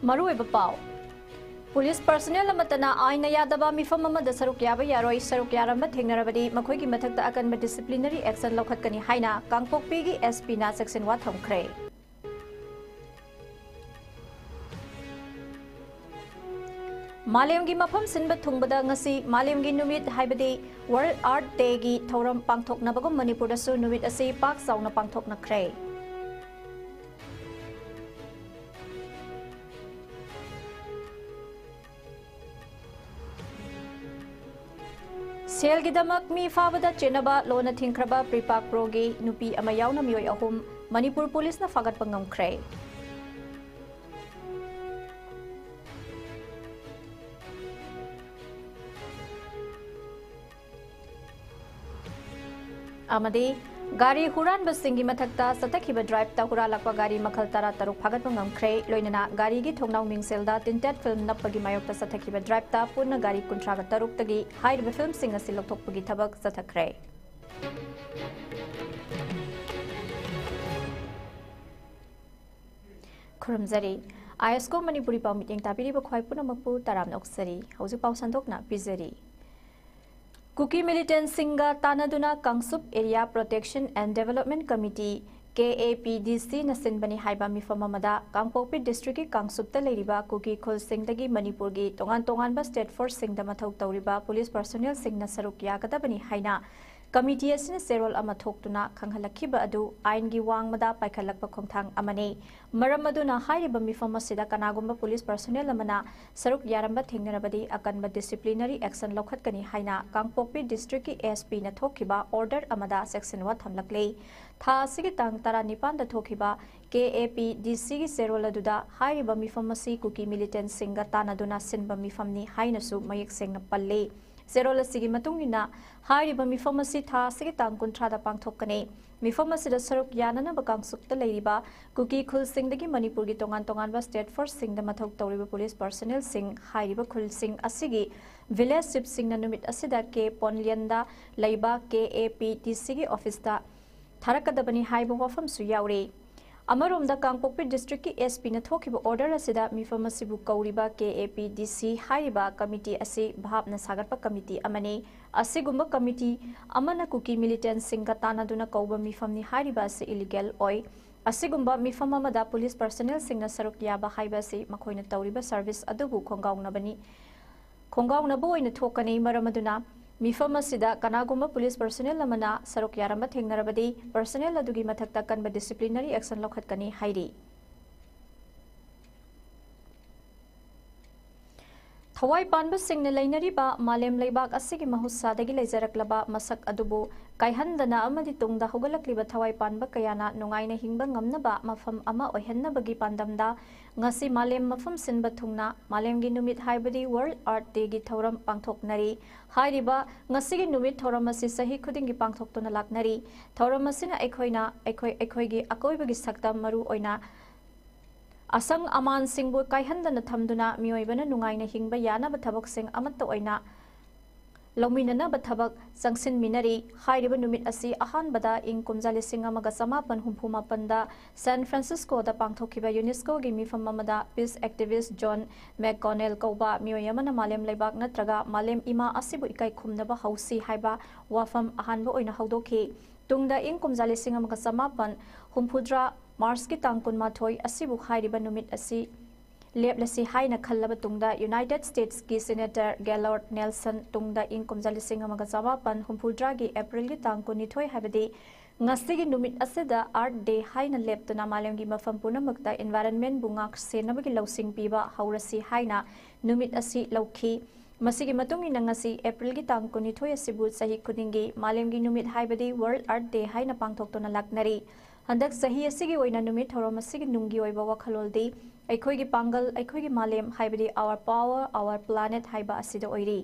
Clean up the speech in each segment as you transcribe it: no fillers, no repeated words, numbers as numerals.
मरुओइबा पाव police personnel अमतना आइन यादबा मिफम अमदा सरुक याबा यारोय सरुक यारंबा थेंगनरबदी मखोइगी मथक्ता अकनबा डिसिप्लिनरी एक्शन लौखतकनी हाइना कांगपोकपीगी एसपी ना सेक्शन 1 थमख्रे मालेमगी मफम सिनबा थुंगबदा ngasi मालेमगी नुमित हाइबदी वर्ल्ड आर्ट डे गी थौरम पांगथोकनबगुम मणिपुरदसु नुमित असि पाक साउना पांगथोकनख्रे सेलगिदमक मी फाबदा चेनबा लोना थिंख्रबा प्रीपाक प्रोगी नुपी अमा यावना मियोय अहुम मणिपुर पुलिस ना फागतपा ngamkhre amadi gari huran basingi mathakta satakhiba drive ta huralakpa gari makhal tara taruk phagatpa ngamkhre loinana gari gi thongnaw mingselda tinted film napagi mayokta satakhiba drive ta punna gari kuntraga taruk tagi hairiba film sing asi lokthokpagi thabak sathakre khuramjari ISCOM manipuri paw meeting tabiri ba khwai punamakpu taram noksari hauju paw sandokna pizari Kuki militant सिंगा तानादुना Kangchup area protection and development committee KAPDC नसिनबनी हाइबा मिफम अमदा Kangpokpi district की कांगसुपता लेरिबा कुकी खुल सिंगदगी मणिपुर की तोंगान तोंगानबा स्टेट फोर्स सिंगदा मथौ तौरिबा पुलिस पर्सोनेल सिंगना सरुक यागदबनी हाइना कमिटी असिना सेरोल अमा थोक्तुना खंगहलखिबा अदु आइन गी वांगमदा पाइखलकपा खोंथांग अमने मरम अदुना हाइरिबा मिफम असिदा कनागुम्बा पुलिस पर्सोनेल अमना सरुक यारंबा थेंगनरबदी अकनबा डिसिप्लिनरी एक्शन लौखतकनी हाइना कांगपोकपी डिस्ट्रिक्ट की ASP ना थोखिबा ऑर्डर अमदा सेक्शन 1 थमलकले था सिगी तांग तरा निपान दा थोखिबा KAPDC की सेरोल अदुदा हाइरिबा मिफम असि कुकी मिलिटेंट सिंगा तानादुना सिनबा मिफमनी हाइनसु मयक सेंगना पल्ले सेरोल असिगी मतुंगिना हाइरिबा मिफम असि था सिगी तांग कुंथ्रादा पांगथोकने मिफम असिदा सरुक यानना बकांगसुक्ता लेरिबा कुकी खुल सिंगदगी मणिपुर की तोंगान तोंगानबा स्टेट फोर्स सिंगदा मथौ तौरिबा पुलिस पर्सोनेल सिंग हाइरिबा खुल सिंग असिगी विलेज शिप सिंगना नुमित असिदा के पोनलियंदा लैबा KAPDC की ऑफिसदा थारकदबनी हाइबा वफम सु याउरे अमरोमदा कांगपोकपी डिस्ट्रिक्ट की ASP ना थोखिबा ऑर्डर असिदा मिफम असिबु कौरिबा KAPDC हाइरिबा कमिटी असि भाबना सागरपा कमिटी अमने असिगुम्बा कमिटी अमना कुकी मिलिटेंट सिंगा तानादुना कौबा मिफमनी हाइरिबा असि इलीगल ओय असिगुम्बा मिफम अमदा पुलिस पर्सोनेल सिंगना सरुक याबा हाइबा असि मखोइना तौरिबा सर्विस अदुबु खोंगाउनबो ओइना थोकने मरमदुना मिफम असिदा कनागुम्बा पुलिस पर्सोनेल अमना सरुक यारंबा थेंगनरबदी पर्सोनेल अदुगी मथक्ता कनबा डिसिप्लिनरी एक्शन लौखतकनी हाइरी थवाई पानबा सिंगना लैनरिबा मालेम लैबाक असिगी महुसादगी लेजरकलबा मसक अदुबु काइहंदना अमदि तुंगदा होगलकलिबा थवाई पानबा कयाना नुंगाइना हिंबा ngamnaba मफम अमा ओहन्नबगी पांदमदा ngasi मालेम मफम सिनबा थुंगना मालेमगी नुमित हाइबदी वर्ल्ड आर्ट डे गी थौरम पांगथोकनरी हाइरिबा ngasiगी नुमित थौरम असि सही खुदिंगी पांगथोकतुना लाकनरी थौरम असिना एखोइगी अकोइबगी सक्तम मरु ओइना असंग अमान सिंगबु काइहंदना थमदुना मियोइबना नुंगाइना हिंबा यानाबा थबक सिंग अमत्त ओइना लौमिननाबा थबक संगसिन मिनरी हाइरिबा नुमित असि अहानबदा इंग कुमजाले सिंग अमगा समापन हुंफुमापनदा सैन फ्रांसिस्को दा पांगथोखिबा यूनेस्को गी मिफम अमदा पीस एक्टिविस्ट जॉन मैककॉनेल कौबा मियोयमना मालेम लैबाक नत्रगा मालेम इमा असिबु इकाई खुमनबा हौसी हाइबा वाफम अहानबा ओइना हौदोखि तुंगदा इंग कुमजाले सिंग अमगा समापन हुंफुद्रा मार्च की तांग कुनमाथोई असिबु हाइरिबा नुमित असि लेपलसी हाइना खल्लबा तुंगदा यूनाइटेड स्टेट्स की सीनेटर गैलोर्ड नेल्सन तुंगदा इंग कुमजाले सिंग अमगा समापन हुंफुद्रा की अप्रैल की तांग कुनिथोई हाइबदी ngasiगी नुमित असिदा आर्ट डे हाइना लेपतना मालेमगी मफम पुनमक्ता एनवायरनमेंट बुंगाक सेनबगी लौसिंग पीबा हौरसी हाइना नुमित असि लौखी मसिगी मतुंगी नंगसी अप्रैल की तांग कुनिथोई असिबु सही खुदिंगी मालेमगी नुमित हाइबदी वर्ल्ड आर्ट डे हाइना पांगथोक्तोना लाकनरी हंदक सही असिगी ओइना नुमित थौरम असिगी नुंगी ओइबा वखलोलदी अखोइगी पांगल अखोइगी मालेम हाइबदी आवर पावर आवर प्लानेट हाइबा असिदा ओइरी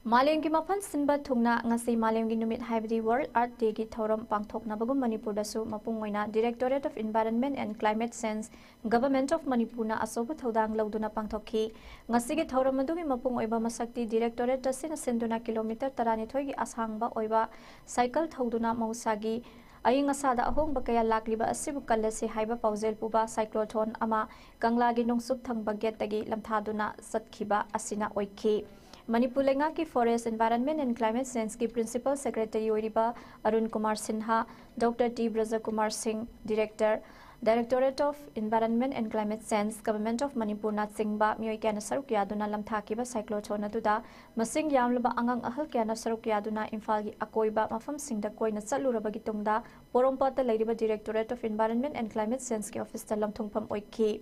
मालेम की मफन सिनबा थुंगना ngasi मालेम की नुमित हाइबदी वर्ल्ड आर्ट डे की थौरम पांगथोकनाबगुम मणिपुर दसु मपुंग ओइना directorate of environment and climate change government of Manipur ना असोब थौदांग लौदुना पांगथोखी ngasi की थौरम अदुगी मपुंग ओइबा मसक्ति डायरेक्टोरेट दसिना सिंदुना किलोमीटर 12 की आसांगबा ओइबा cycle थौदुना मौसागी aying asada ahongba kaya lakliba asibu kallase haiba paujel puba cyclotron ama kanglagi nungsup thangba getagi lamthaduna satkhiba asina oikhi Manipur lenga ki Forest Environment and Climate Change ki Principal Secretary oiriba Arun Kumar Sinha, Dr. T. Braja Kumar Singh, Director, Directorate of Environment and Climate Change, Government of Manipur na singba miyoi kya na saruk yaduna lamthakiba cyclotron aduda masing yamlaba angang ahal kya na saruk yaduna Imphal gi akoiba mafam singda koina chalurabagi tungda Porompata leiriba Directorate of Environment and Climate Change ki office ta lamthungpham oikhi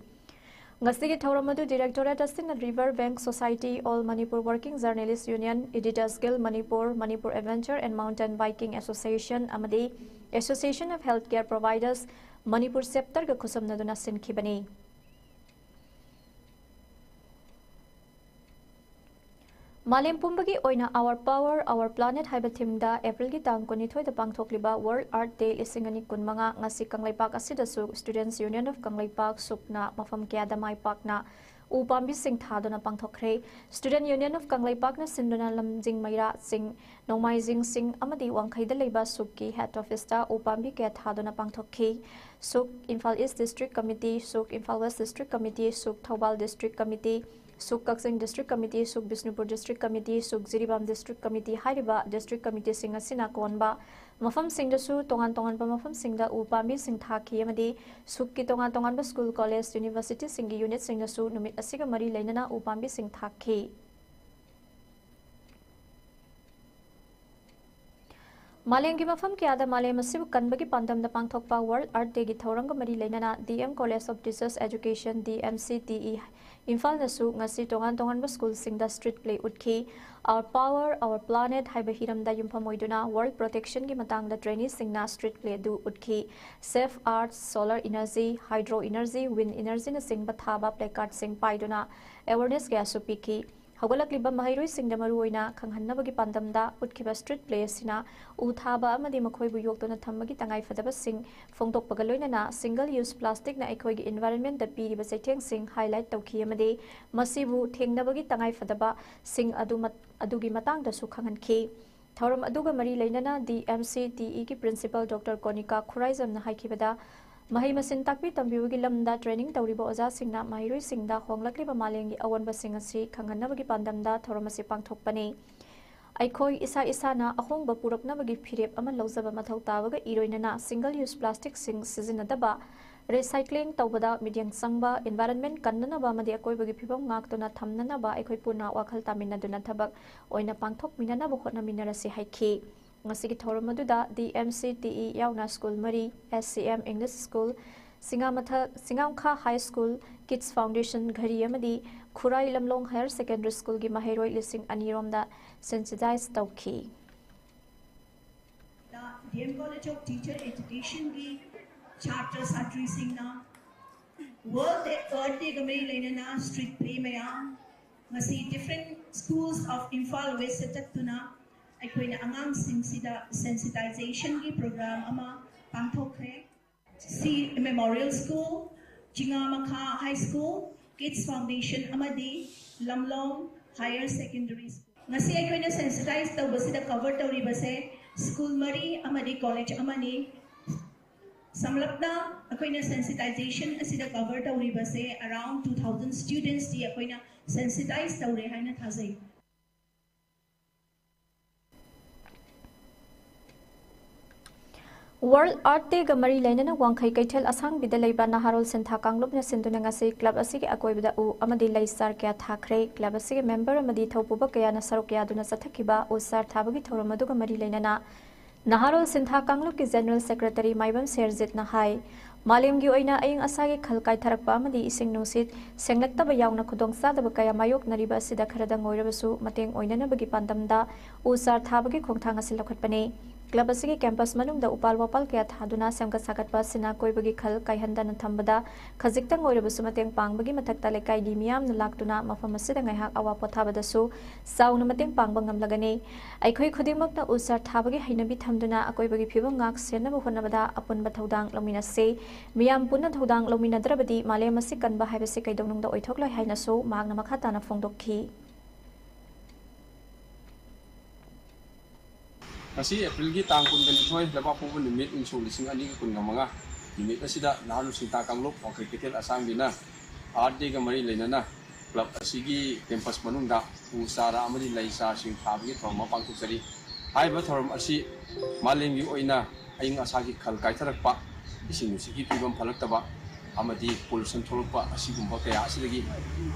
Ngasigi Tauramadu Directorate Asina River Bank Society, All Manipur Working Journalists Union, Editors Guild Manipur, Manipur Adventure and Mountain Biking Association, Amadi, Association of Healthcare Providers, Manipur Scepter Kusum Naduna Sinkibani. Malem Pumbagi Oina Our Power, Our Planet Haiba Thimda, April gi tang konithoi da pangthokliba World Art Day isingani kunmanga ngasi Kanglaipak asidasu Students Union of Kanglaipak Sukna Mafam kya da mai pakna upambi sing thaduna pangthokre Student Union of Kanglaipak na sinduna lamjing maira sing nongmaijing sing amadi wangkhai da leiba sukki head office ta upambi kya thaduna pangthokhi Suk Imphal East District Committee, Suk Imphal West District Committee, Suk Thobal District Committee, Suk Kaksing District Committee, Suk Bisnupur District Committee, Suk Jiribam District Committee, Hariba District Committee singa sina konba mafam singda su tongan tongan ba mafam singda upambi sing thaki amadi Suk ki tongan tongan ba school college university singi unit singda su numit asiga mari leinana upambi sing thaki Malengi mafam kya da malem asibu kanbagi pandam da pangthokpa World Art Day gi thoranga mari leinana DM College of Teachers Education DMCTE Imphal nasu ngasi tongan tongan ba school singda street play utkhi Our Power Our Planet haiba hiramda yumpham oiduna World Protection gi matangda trainees singna street play du utkhi Safe Arts Solar Energy Hydro Energy Wind Energy na singba thaba placard sing paiduna awareness kya su pikhi Hagalakliba Mahiroi Singda Maruina, Kanghanabagi Pandamda, Utkiba Street Place Sina, Uthaba Amadi Makoi Buyokona Tamagi Tangai Fadaba Sing, Fongtok Pagaloina, single use plastic na Ekoi environment the Piri Basateng Sing, highlight Tauki Amade, Masibu, Tingnabagi Tangai Fadaba, Sing Adugi Matang the Sukhangan K. Tauram Aduga Mari Lainana, DMCTE Principal Dr. Konika Kuraizam na Haikibada. Mahai masin takpi tambiwagi lamda training tawriba oza singna mahiroi singda honglakliba malengi awanba singasi khanganabagi pandamda thoramasi pangthokpani Aikhoi isa na ahongba puraknabagi phirep ama lawjaba mathau tawaga iroinana single use plastic sing sizinadaba recycling tawbada medium sangba environment kannanaba madi akoibagi phibam ngaktona thamnanaba aikhoi puna wakhal taminaduna thabak oina pangthok minanaba hotna minarasi haikhi Ngasigi Thoramaduda, DMCTE Yauna School Mari, SCM English School, Singamkha High School, Kids Foundation Ghari Amadi, Khurai Lamlong Higher Secondary School Gi Mahiroi Lising Aniromda, sensitized Tauki. The DM College of Teacher Education Gi Charter Satri Singna, World Earth Day Gamari Lainana, Street Play Maya, Ngasi different schools of Imphal West Satatuna. Aikoina angang singsida sensitization gi program ama pangthokre si Memorial School, Jingamakha High School, Kids Foundation amadi Lamlong Higher Secondary School. Ngasi aikoina sensitize tawbasida cover tawribase school mari amadi college amani samlapna aikoina sensitization asida cover tawribase around 2000 students di aikoina sensitize tawre haina thazai. World Art Day Gamari Lainana Wangkai Kaitel Asang Bidalaiba Naharol Sentha Kanglop na Sindunangasi Club Asigi Akoibda U Amadi Laisar Kya Thakre Club Asigi member Amadi Taupuba Kaya Nasarokya Duna Satakiba Usar Tabagi Toramaduga Mari Lainana Naharol Sentha Kanglop ki General Secretary Maibam Serzit Nahai Malim gi oina aying asagi khalkai tharakpa amadi ising nusit senglaktaba yauna khudongsa daba kaya mayok nariba sida kharadang oirabasu mateng oinana bagi pandamda usar thabagi khongthang asil lakhatpani Club asigi campus manungda upal wapal kaya thaduna semka sagatpa sina koibagi khal kaihandana thambada khajiktang oirabasu mateng pangbagi mathakta lekai di miyam na laktuna mafam asida ngaihak awa pothabadasu sauna mateng pangba ngamlagani aikhoi khudimokna usar thabagi hainabi thamduna akoibagi phibam ngak senaba honabada apunba thodang lominase Miyam Puna Thodang Lomina Drabadi, Malay Masikan Bahabasi Kaidong the Oitokla Hainaso, Magna Makatana Fongdoki. Kasi April gi tang kun gan thoi laba pu bu nimit in su lising ani kun ga manga nimit asida naru sinta kanglop o critical asang dina ade ga mari leinana club asigi campus manungda usara amadi laisa sing thabi thorma pangtu sari hai ba thorm asi malengi oina aing asagi khal kaitharakpa ising sigi pibam phalaktaba amadi pollution thorpa asigumba kaya asidagi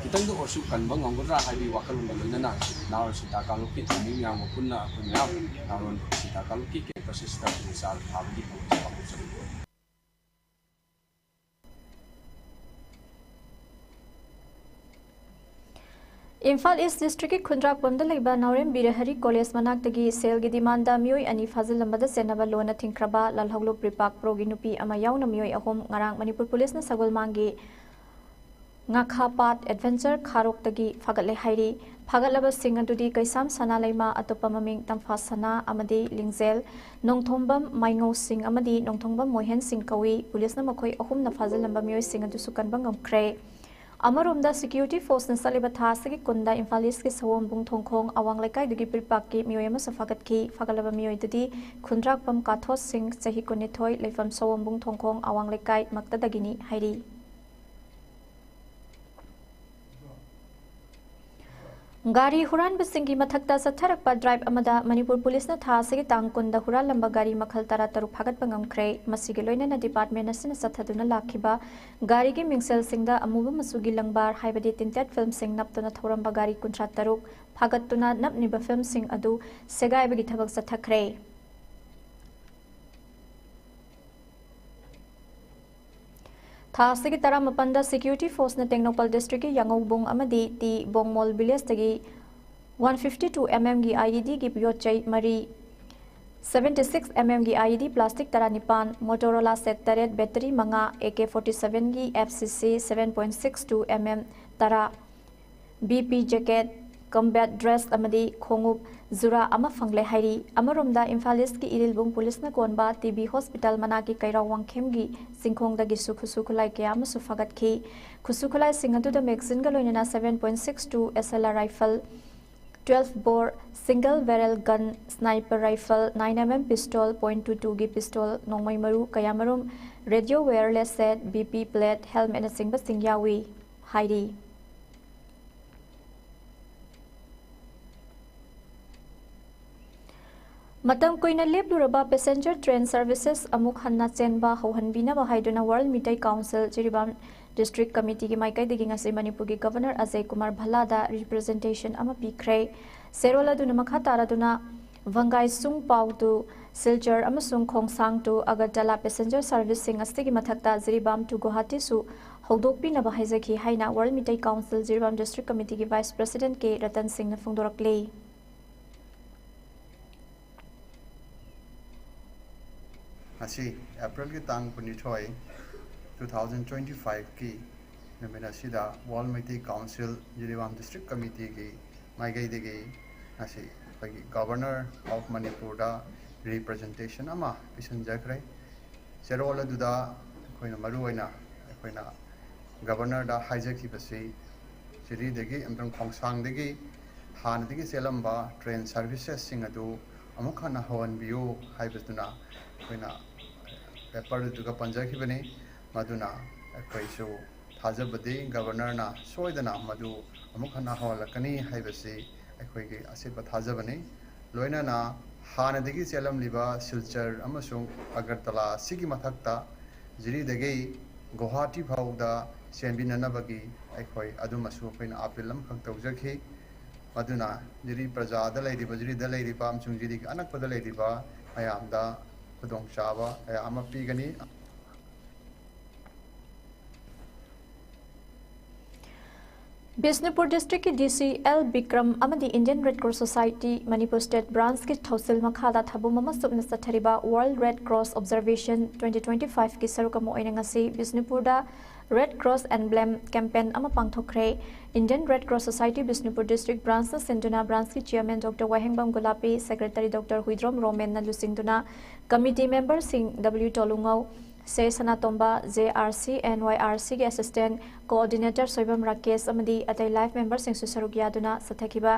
kitang do orsu kanba ngongodra haibi wakal leinana naru sinta kanglop ki thami yang punna kunna naru sinta kanglop ki campus sta usar thabi pangtu sari Imphal East District Khundrak Pamda Leba Naurem Birahari College Manaktagi Sale gi demanda mioi ani fazilambada senaba lona thingkraba lalhoglo pripak progi nupi ama yauna mioi ahom ngarang Manipur Police na sagol mangi ngakhapat adventure kharok tagi fagatle hairi fagalaba sing adudi kaisam sana leima atopa maming tamfa sana amadi lingzel nongthombam maingo sing amadi nongthombam mohen sing kawi police na makhoi ahum na fazilamba mioi sing adu sukan bangam kre Amarumda security force na saliba thasagi kunda Imphal ki sawom bung thongkhong awang lekai dugi pripak ki miyoyama safagat ki fagalaba miyoy dudi khundrak pam kathos sing chahi kunithoi leifam sawom bung thongkhong awang lekai makta dagini hairi Gari Huran Bisingi Mathakta Satharakpa Drive Amada Manipur Police na thasagi tangkunda Huran lamba gari makhal tara taruk phagat pangam kre masigi loina na department asina sathaduna lakhiba gari gi mingsel singda amuba masugi langbar haibadi tinted film sing naptuna thoramba gari kuntra taruk phagatuna napniba film sing adu segai bagi thabak sathakre Thasagi tara mapanda security force na Tengnopal district ki Yangobung amadi ti Bongmol village tagi 152 mm gi IED gi piyotchai mari 76 mm gi IED plastic tara nipan Motorola set taret battery manga AK47 gi FCC 7.62 mm tara BP jacket combat dress amadi khongup zura ama fangle hairi amaromda Imphal East ki Irilbung police na konba TB hospital manaki kaira wangkhem gi singkhong dagi sukhusukulai ke ama sufagat ki khusukulai singadu da magazine ga loina 7.62 SLR rifle 12 bore single barrel gun sniper rifle 9mm pistol .22 gi pistol nongmai maru kayamarum radio wireless set BP plate helmet na singba singyawi hairi Matam koina lepluraba passenger train services amuk hanna chenba hauhanbina ba haiduna World Mitai Council Jiribam District Committee ki maikai digi ngasi Manipur ki Governor Ajay Kumar Bhalada representation ama pikre serola duna makha taraduna Vangai sung pautu Silchar amasung khongsang tu Agartala passenger service sing astigi mathakta Jiribam to Guwahati su hogdokpi na ba haizaki haina World Mitai Council Jiribam District Committee ki Vice President ke Ratan Singh na phongdorakle Asi April ki tang punithoi 2025 ki namena sida World Mighty Council Jiribam District Committee ki maigai degi asi pagi Governor of Manipur da representation ama pisanjakrai serola duda koina maru oina koina Governor da hijack basi siri degi amtang khongsang degi han degi selamba train services sing adu amukhana hawan biu haibaduna koina paper duga panjakibani maduna koisu thajabadi governor na soidana madu amukhana hawalakani haibasi akhoi asiba thajabani loina na hanadagi selam liba silchar amasung agartala sigi mathakta jiri dagi Guwahati phauda senbinanabagi akhoi adumasu koina apilam khak tawjakhi maduna jiri prajada lairiba jiri da lairiba amsung jiri anakpada lairiba ayamda Kudong Chaba, ama pigani. Bisnupur District ki DC L Bikram amadi Indian Red Cross Society Manipur State Branch ki Thausil makhada thabu mama subna sathariba World Red Cross Observation 2025 ki sarukamo oina ngasi Bisnupur da Red Cross Emblem campaign ama pangthokre Indian Red Cross Society Bisnupur District Branch na Senduna Branch ki Chairman Dr. Wahengbam Gulapi Secretary Dr. Huidrom Roman na lusingduna committee member sing W Tolungau Se Sanatomba JRC NYRC के assistant coordinator Soibam Rakesh अमदी अतै life member Singh सुसरुक यादुना सथकिबा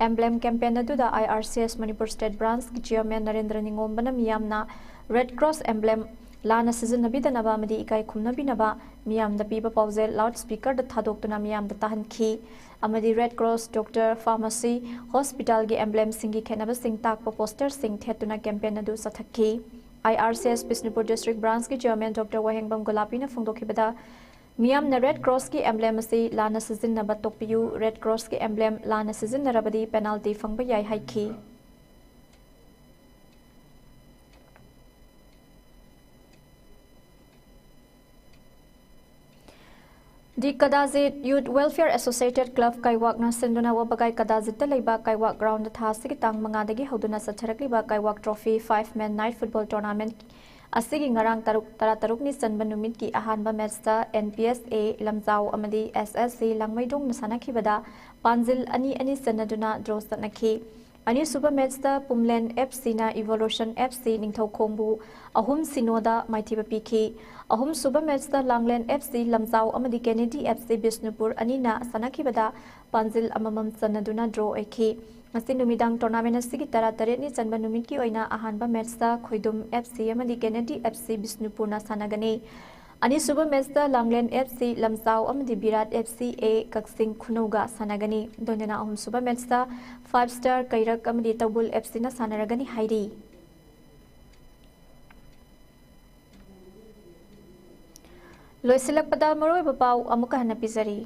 emblem campaign अदुदा IRCS Manipur state branch की chairman Narendra निंगोमबना मियामना रेड क्रॉस एम्ब्लेम लाना सिजनबीदनबा अमदी इकाई खुमनबीनबा मियामदा पीबा पाउजेल लाउड स्पीकर द थादोक्तुना मियामदा ताहनखी अमदी red cross doctor pharmacy hospital के एम्ब्लेम सिंगी खेनबा सिंग ताकपा पोस्टर सिंग थेतुना कैंपेन अदु सथक्की IRCS बिष्णुपुर डिस्ट्रिक्ट ब्रांच के चेयरमैन डॉक्टर वहेंगबम गुलापीना फोंदोखिबदा मियामना रेड क्रॉस की एम्ब्लेम असी लाना सिजनबा तोकपियु रेड क्रॉस की एम्ब्लेम लाना सिजनरबदी पेनाल्टी फंगबा याई हाइखी The Kadazit Youth Welfare Associated Club Kaiwak na senduna wabagai Kadazit laiba Kaiwak ground tha sigi tang mangadagi hoduna satharakliba Kaiwak Trophy 5-man night football tournament asigi ngarang taruk ni sanba numit ki ahanba match ta NPSA Lamzau amadi SSC Langmaidong na sanakhibada Panjil ani sanaduna draw sanakhi ani super match ta Pumlen FC na Evolution FC Ningthau Khongbu ahum sinoda maithiba pikhi ahum super match ta Langland FC Lamzau amadi Kennedy FC Bishnupur ani na sanakhibada Panjil amamam sanaduna draw ekhi ngasi numidang tournament asigi tara taret ni chanba numit ki oina ahanba match ta Khoidum FC amadi Kennedy FC Bishnupur na sanagani ani super match ta Langland FC Lamzau amadi Birat FC A Kaksing Khunauga sanagani donena ahum super match ta 5-star Kairak amadi Tabul FC na sanaragani hairi loisilakpada maroi bapau amuka hana pizari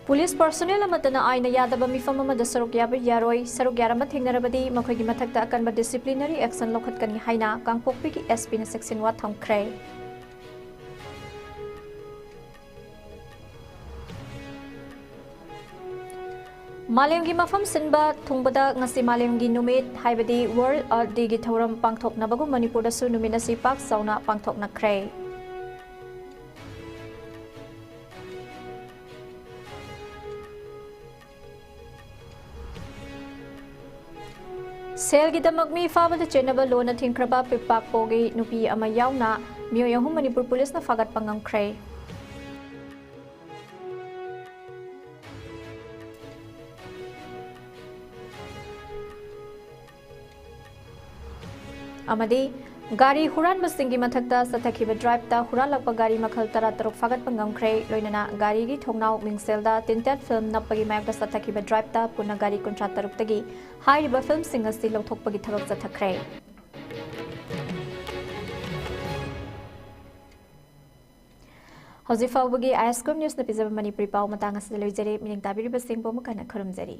police personnel अमतना आइना यादबा मिफम अमदा सरuk याबा यारोय सरuk यारama थेंगनरबदी मखोयगी मथकता अकनबा डिसिप्लिनरी एक्शन लौखतकनी हाइना कांगपोकपी की SP ना सेक्शन 1 थमख्रे मालेमगी मफम सिनबा थुंगबदा ngasi मालेमगी नुमित हाइबदी वर्ल्ड अर्थ डे गी थौरम पांगथोकनबगु मणिपुर दसु नुमित असि पाक साउना पांगथोकनख्रे सेलगिदमक मी फाबद चेनबा लोना थिंख्रबा पिपाक पोगी नुपी अमा यावना मियो यहु मणिपुर पुलिस ना फागत पंगमख्रे अमदी गाड़ी हुरान बसिंगी मथकता सथखिबा ड्राइव ता हुरालकपा गाड़ी मखल तरा तरक फागत पंगमख्रे लोइनना गाड़ी गी थोंगनाव मिंगसेलदा तिनतेट फिल्म नपगी मायकदा सथखिबा ड्राइव ता पुना गाड़ी कुंट्रा तरक तगी हाइरिबा फिल्म सिंगसी लौथोकपगी थबक सथख्रे हौजिफावबगी ISCOM न्यूज़ न पिजब मणिपुरी पाव मतंग असदलोइजरे मिनिंग ताबिरिबा सिंह बोमकना खरमजरी